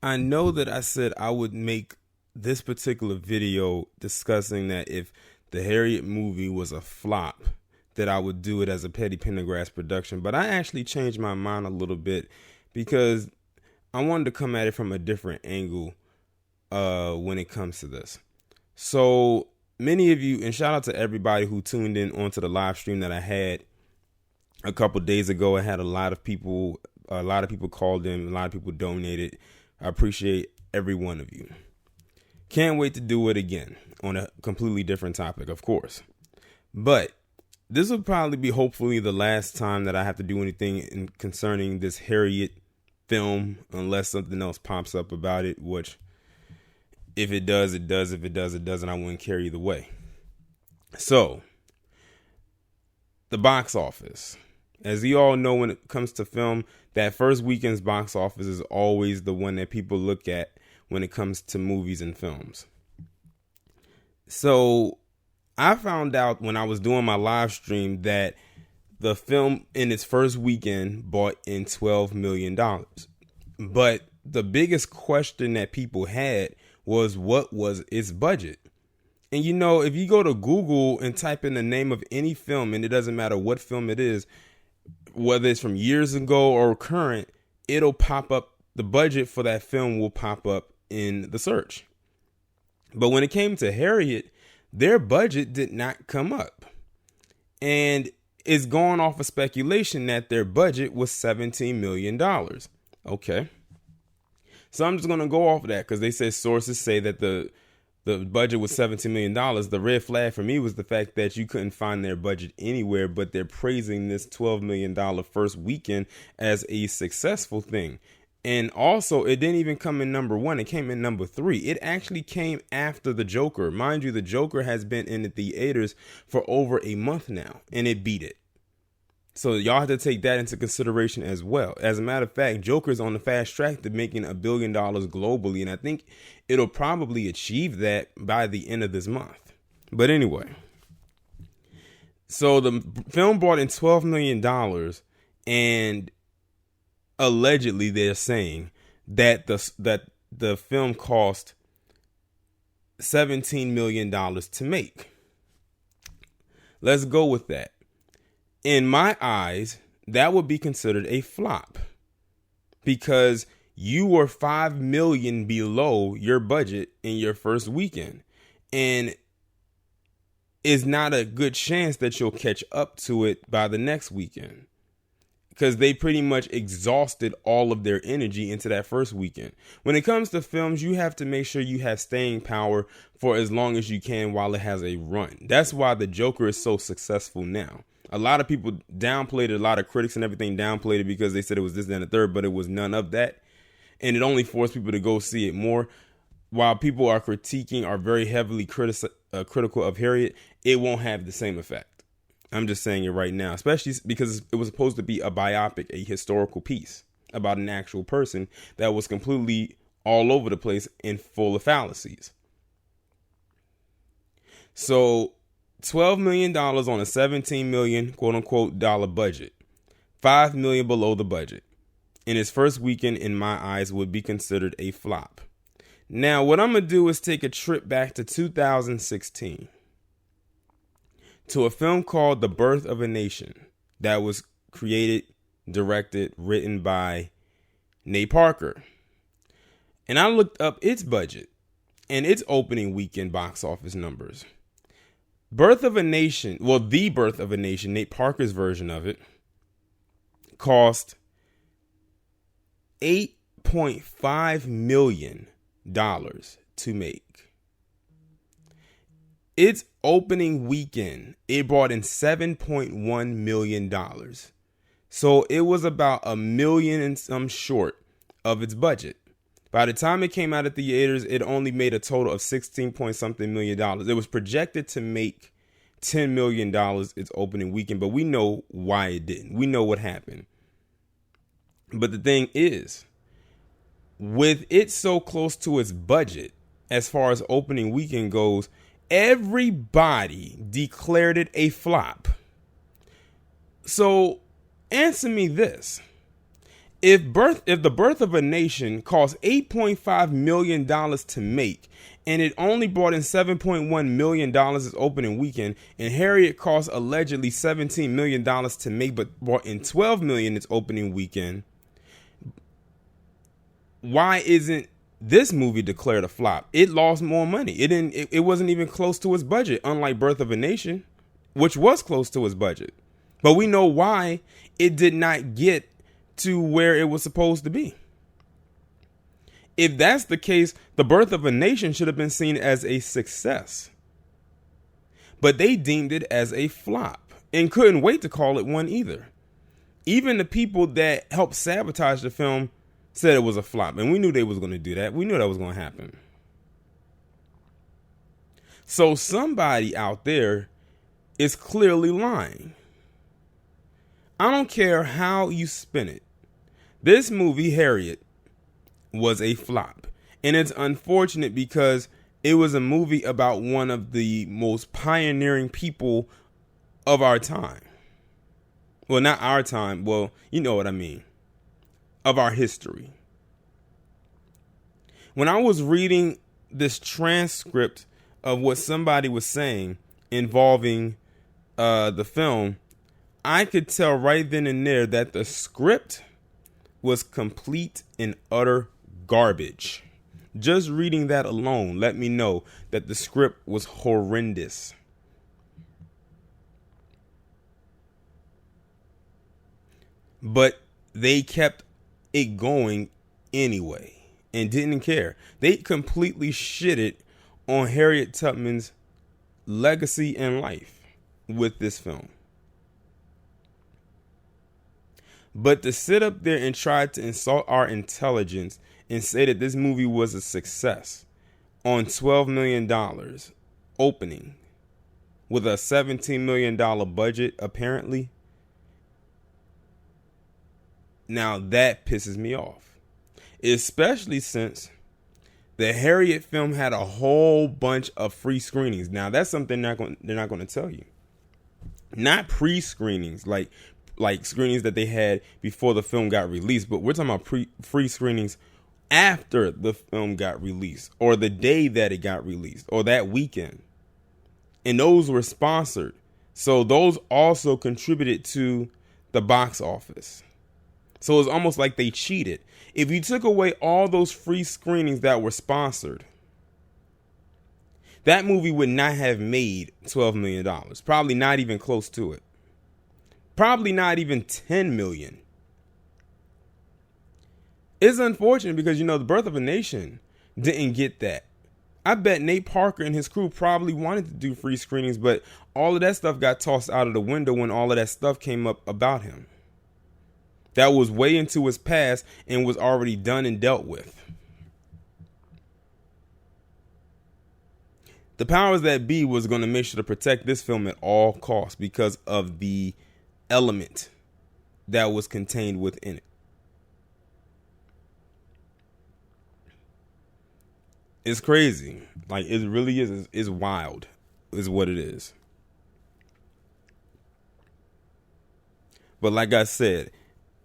I know that I said I would make this particular video discussing that if the Harriet movie was a flop, that I would do it as a Petty Pendergrass production. But I actually changed my mind a little bit because I wanted to come at it from a different angle when it comes to this. So many of you, and shout out to everybody who tuned in onto the live stream that I had a couple days ago. I had a lot of people called in, a lot of people donated. I appreciate every one of you. Can't wait to do it again on a completely different topic, of course. But this will probably be hopefully the last time that I have to do anything concerning this Harriet film, unless something else pops up about it, which if it does, it does. If it does, it doesn't. I wouldn't care either way. So, the box office. As you all know, when it comes to film, that first weekend's box office is always the one that people look at when it comes to movies and films. So I found out when I was doing my live stream that the film in its first weekend brought in $12 million. But the biggest question that people had was, what was its budget? And you know, if you go to Google and type in the name of any film, and it doesn't matter what film it is, whether it's from years ago or current, it'll pop up. The budget for that film will pop up in the search. But when it came to Harriet, their budget did not come up. And it's going off of speculation that their budget was $17 million. Okay. So I'm just going to go off of that because they said sources say that the budget was $17 million. The red flag for me was the fact that you couldn't find their budget anywhere, but they're praising this $12 million first weekend as a successful thing. And also, it didn't even come in number one. It came in number 3. It actually came after The Joker. Mind you, The Joker has been in the theaters for over a month now, and it beat it. So y'all have to take that into consideration as well. As a matter of fact, Joker's on the fast track to making $1 billion globally, and I think it'll probably achieve that by the end of this month. But anyway, so the film brought in $12 million, and allegedly they're saying that the film cost $17 million to make. Let's go with that. In my eyes, that would be considered a flop because you were $5 million below your budget in your first weekend, and it's not a good chance that you'll catch up to it by the next weekend because they pretty much exhausted all of their energy into that first weekend. When it comes to films, you have to make sure you have staying power for as long as you can while it has a run. That's why The Joker is so successful now. A lot of people downplayed it. A lot of critics and everything downplayed it because they said it was this, that, and the third, but it was none of that. And it only forced people to go see it more. While people are very heavily critical of Harriet, it won't have the same effect. I'm just saying it right now, especially because it was supposed to be a biopic, a historical piece about an actual person that was completely all over the place and full of fallacies. So $12 million on a $17 million quote unquote dollar budget, $5 million below the budget. In its first weekend, in my eyes, would be considered a flop. Now, what I'm going to do is take a trip back to 2016 to a film called The Birth of a Nation that was created, directed, written by Nate Parker. And I looked up its budget and its opening weekend box office numbers. The Birth of a Nation, Nate Parker's version of it, cost $8.5 million to make. Its opening weekend, it brought in $7.1 million. So it was about $1 million and some short of its budget. By the time it came out of theaters, it only made a total of 16 point something million dollars. It was projected to make $10 million its opening weekend, but we know why it didn't. We know what happened. But the thing is, with it so close to its budget, as far as opening weekend goes, everybody declared it a flop. So answer me this. If the Birth of a Nation cost $8.5 million to make, and it only brought in $7.1 million its opening weekend, and Harriet cost allegedly $17 million to make, but brought in $12 million its opening weekend, why isn't this movie declared a flop? It lost more money. It wasn't even close to its budget, unlike Birth of a Nation, which was close to its budget. But we know why it did not get to where it was supposed to be. If that's the case, The Birth of a Nation should have been seen as a success. But they deemed it as a flop and couldn't wait to call it one either. Even the people that helped sabotage the film said it was a flop, and we knew they was going to do that. We knew that was going to happen. So somebody out there is clearly lying. I don't care how you spin it. This movie, Harriet, was a flop. And it's unfortunate because it was a movie about one of the most pioneering people of our time. Well, not our time. Well, you know what I mean. Of our history. When I was reading this transcript of what somebody was saying involving the film, I could tell right then and there that the script was complete and utter garbage. Just reading that alone let me know that the script was horrendous. But they kept it going anyway and didn't care. They completely shitted on Harriet Tubman's legacy and life with this film. But to sit up there and try to insult our intelligence and say that this movie was a success on $12 million opening with a $17 million budget, apparently, now that pisses me off. Especially since the Harriet film had a whole bunch of free screenings. Now, that's something they're not going to tell you. Not pre-screenings, like screenings that they had before the film got released, but we're talking about free screenings after the film got released, or the day that it got released, or that weekend. And those were sponsored. So those also contributed to the box office. So it's almost like they cheated. If you took away all those free screenings that were sponsored, that movie would not have made $12 million. Probably not even close to it. Probably not even 10 million. It's unfortunate because, The Birth of a Nation didn't get that. I bet Nate Parker and his crew probably wanted to do free screenings, but all of that stuff got tossed out of the window when all of that stuff came up about him. That was way into his past and was already done and dealt with. The powers that be was going to make sure to protect this film at all costs because of the element that was contained within it. It's crazy. Like, it really is. It's wild is what it is. But like I said,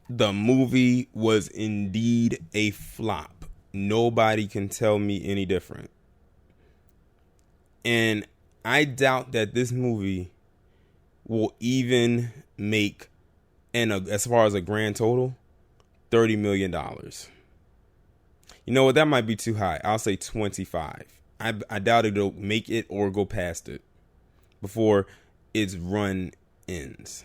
the movie was indeed a flop. Nobody can tell me any different. And I doubt that this movie will even make, as far as a grand total, $30 million. You know what? That might be too high. I'll say 25. I doubt it'll make it or go past it before its run ends.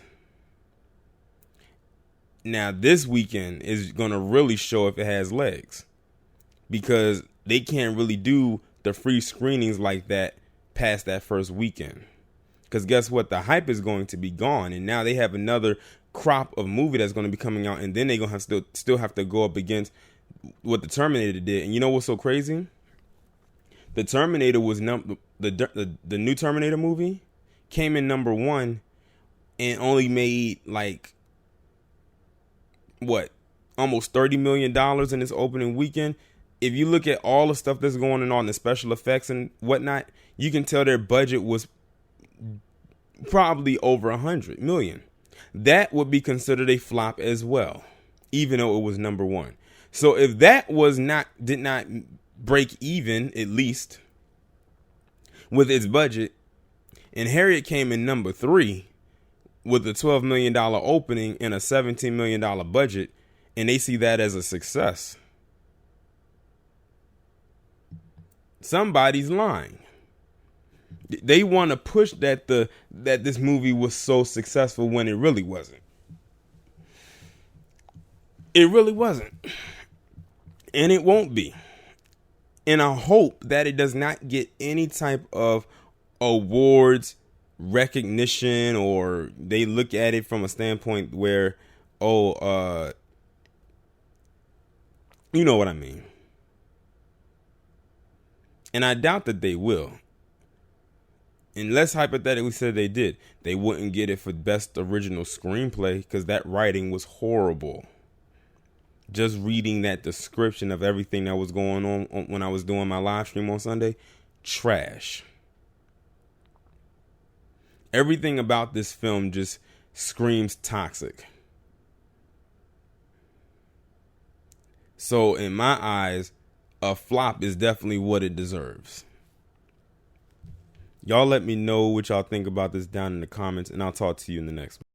Now, this weekend is going to really show if it has legs, because they can't really do the free screenings like that past that first weekend. Because guess what? The hype is going to be gone. And now they have another crop of movie that's going to be coming out. And then they're going to still have to go up against what the Terminator did. And you know what's so crazy? The Terminator was the new Terminator movie came in number 1 and only made almost $30 million in its opening weekend. If you look at all the stuff that's going on, the special effects and whatnot, you can tell their budget was probably over $100 million. That would be considered a flop as well. even though it was number one. So if that did not break even, at least with its budget, and Harriet came in number 3 with a $12 million opening and a $17 million budget, and they see that as a success, somebody's lying. They want to push that this movie was so successful when it really wasn't. It really wasn't. And it won't be. And I hope that it does not get any type of awards recognition, or they look at it from a standpoint where, you know what I mean. And I doubt that they will. And let's hypothetically say they did. They wouldn't get it for best original screenplay because that writing was horrible. Just reading that description of everything that was going on when I was doing my live stream on Sunday, trash. Everything about this film just screams toxic. So in my eyes, a flop is definitely what it deserves. Y'all let me know what y'all think about this down in the comments, and I'll talk to you in the next one.